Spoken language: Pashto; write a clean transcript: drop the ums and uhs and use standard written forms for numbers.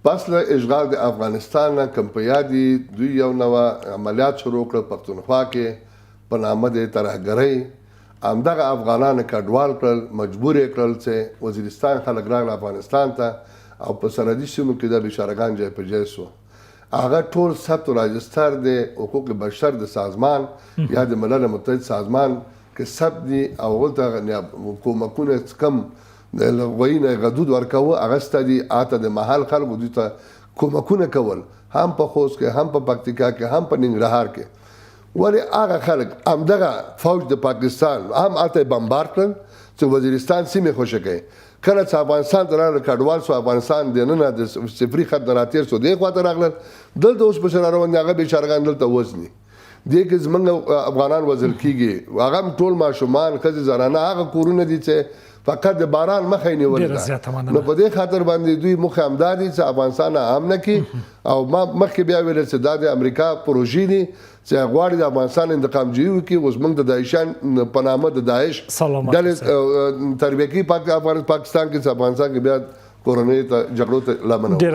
پس له اشغال د افغانستان نه کوم په یاد دي دوی یو نوه عملیات شروع کړل پښتونخوا کې په نامه د ترهګرۍ همدغه افغانان کډوال کړل مجبور یې کړل چې وزیرستان خلک راغله افغانستان ته او په سرحدي سیمو کې د بیچارهګان ځای په ځای سو هغه ټول ثبت و راجستر د حقوق بشر د سازمان یا د ملل متحد سازمان کې ثبت دي او هلته کومکونه کم د لغوي نه غدود ورکوه اغسته دي آته د محل خلکو دوی ته کومکونه کول هم په خوست کې هم په پکتیکا کې هم په ننګرهار کې ولې هغه خلک همدغه فوج د پاکستان هم آته بمبار کړل چې وزیرستان سیمې خوشې کوي کله چې افغانستان ته راغله کډوال سو افغانستان دننه د صفري خط نه راتېر سو دې خواته راغلل دلته اوس په شراره باندې هغه بیچارهګان دلته وزني دې کې زمونږ افغانان وژل کېږي هغه هم ټول ماشومان ښځې زنانه هغه کورونه دي چې فقط د باران مخه یې نیولې نو په دې خاطر باندې دوی موخه همدا دي چې افغانستان هم نه کړي او ما مخکې بیا ویل چې دا د امریکا پروژې دي چې غواړي د افغانستان انتقامجویي وکړي اوس موږ د داعشان په نامه د داعش ډلې تربیه کوي پاکستان کې چې افغانستان کې بیا کورنۍ ته جګړو ته لمنه